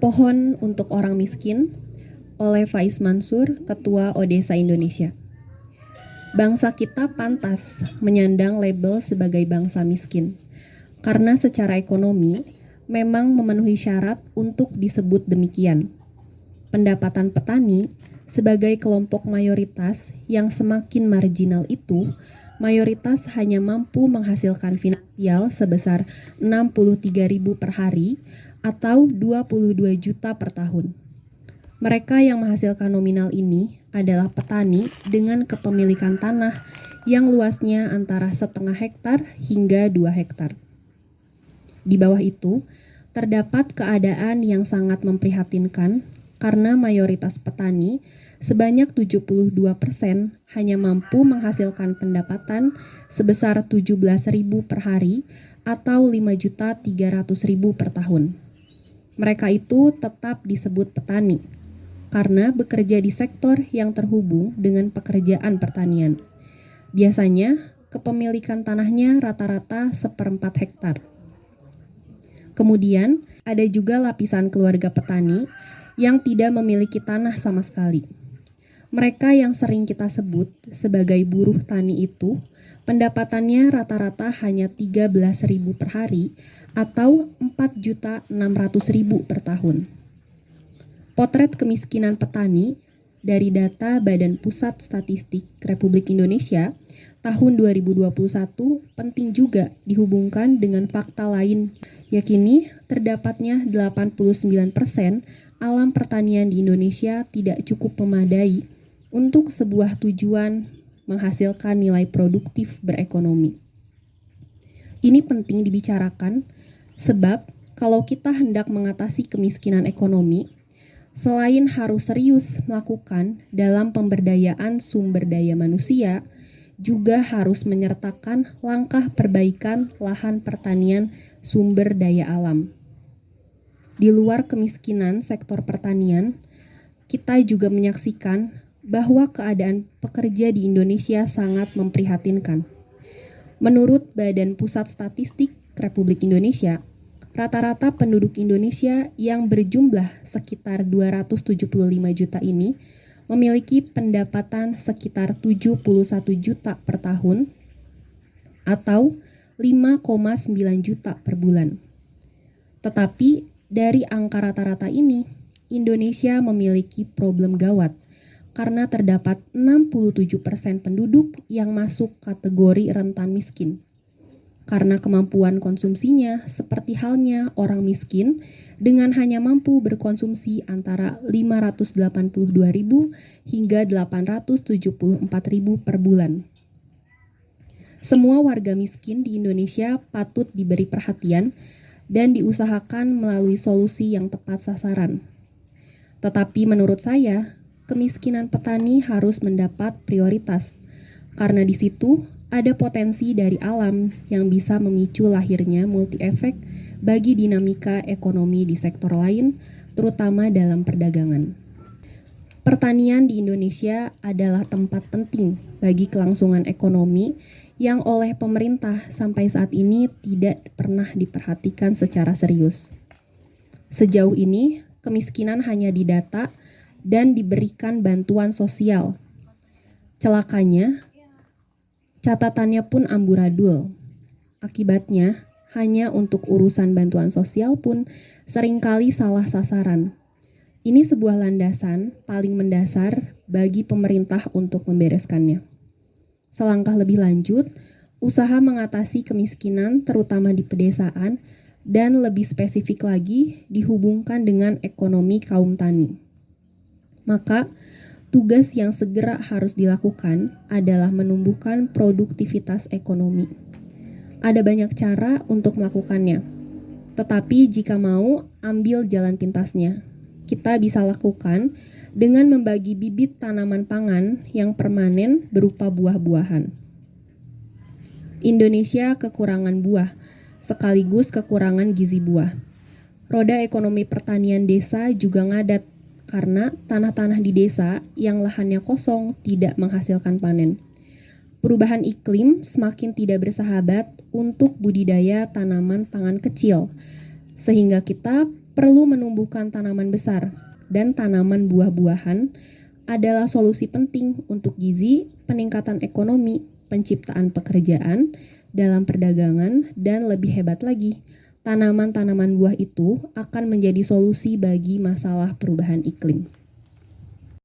Pohon untuk Orang Miskin oleh Faiz Mansur, Ketua Odesa Indonesia. Bangsa kita pantas menyandang label sebagai bangsa miskin, karena secara ekonomi memang memenuhi syarat untuk disebut demikian. Pendapatan petani sebagai kelompok mayoritas yang semakin marginal itu, mayoritas hanya mampu menghasilkan finansial sebesar 63.000 per hari atau 22 juta per tahun. Mereka yang menghasilkan nominal ini adalah petani dengan kepemilikan tanah yang luasnya antara 0,5 hektar hingga 2 hektar. Di bawah itu, terdapat keadaan yang sangat memprihatinkan karena mayoritas petani sebanyak 72% hanya mampu menghasilkan pendapatan sebesar 17.000 per hari atau 5.300.000 per tahun. Mereka itu tetap disebut petani karena bekerja di sektor yang terhubung dengan pekerjaan pertanian. Biasanya, kepemilikan tanahnya rata-rata 1/4 hektar. Kemudian, ada juga lapisan keluarga petani yang tidak memiliki tanah sama sekali. Mereka yang sering kita sebut sebagai buruh tani itu, pendapatannya rata-rata hanya 13.000 per hari atau 4.600.000 per tahun. Potret kemiskinan petani dari data Badan Pusat Statistik Republik Indonesia tahun 2021 penting juga dihubungkan dengan fakta lain, yakni terdapatnya 89% alam pertanian di Indonesia tidak cukup memadai untuk sebuah tujuan menghasilkan nilai produktif berekonomi. Ini penting dibicarakan sebab kalau kita hendak mengatasi kemiskinan ekonomi, selain harus serius melakukan dalam pemberdayaan sumber daya manusia, juga harus menyertakan langkah perbaikan lahan pertanian sumber daya alam. Di luar kemiskinan sektor pertanian, kita juga menyaksikan bahwa keadaan pekerja di Indonesia sangat memprihatinkan. Menurut Badan Pusat Statistik Republik Indonesia, rata-rata penduduk Indonesia yang berjumlah sekitar 275 juta ini memiliki pendapatan sekitar 71 juta per tahun atau 5,9 juta per bulan. Tetapi dari angka rata-rata ini, Indonesia memiliki problem gawat karena terdapat 67% penduduk yang masuk kategori rentan miskin. Karena kemampuan konsumsinya seperti halnya orang miskin dengan hanya mampu berkonsumsi antara 582.000 hingga 874.000 per bulan. Semua warga miskin di Indonesia patut diberi perhatian dan diusahakan melalui solusi yang tepat sasaran. Tetapi menurut saya, kemiskinan petani harus mendapat prioritas karena di situ ada potensi dari alam yang bisa memicu lahirnya multi-efek bagi dinamika ekonomi di sektor lain, terutama dalam perdagangan. Pertanian di Indonesia adalah tempat penting bagi kelangsungan ekonomi yang oleh pemerintah sampai saat ini tidak pernah diperhatikan secara serius. Sejauh ini, kemiskinan hanya didata dan diberikan bantuan sosial. Celakanya, catatannya pun amburadul. Akibatnya, hanya untuk urusan bantuan sosial pun seringkali salah sasaran. Ini sebuah landasan paling mendasar bagi pemerintah untuk membereskannya. Selangkah lebih lanjut, usaha mengatasi kemiskinan terutama di pedesaan dan lebih spesifik lagi dihubungkan dengan ekonomi kaum tani. Maka, tugas yang segera harus dilakukan adalah menumbuhkan produktivitas ekonomi. Ada banyak cara untuk melakukannya, tetapi jika mau ambil jalan pintasnya, kita bisa lakukan dengan membagi bibit tanaman pangan yang permanen berupa buah-buahan. Indonesia kekurangan buah, sekaligus kekurangan gizi buah. Roda ekonomi pertanian desa juga ngadat, karena tanah-tanah di desa yang lahannya kosong tidak menghasilkan panen. Perubahan iklim semakin tidak bersahabat untuk budidaya tanaman pangan kecil, sehingga kita perlu menumbuhkan tanaman besar, dan tanaman buah-buahan adalah solusi penting untuk gizi, peningkatan ekonomi, penciptaan pekerjaan dalam perdagangan, dan lebih hebat lagi, tanaman-tanaman buah itu akan menjadi solusi bagi masalah perubahan iklim.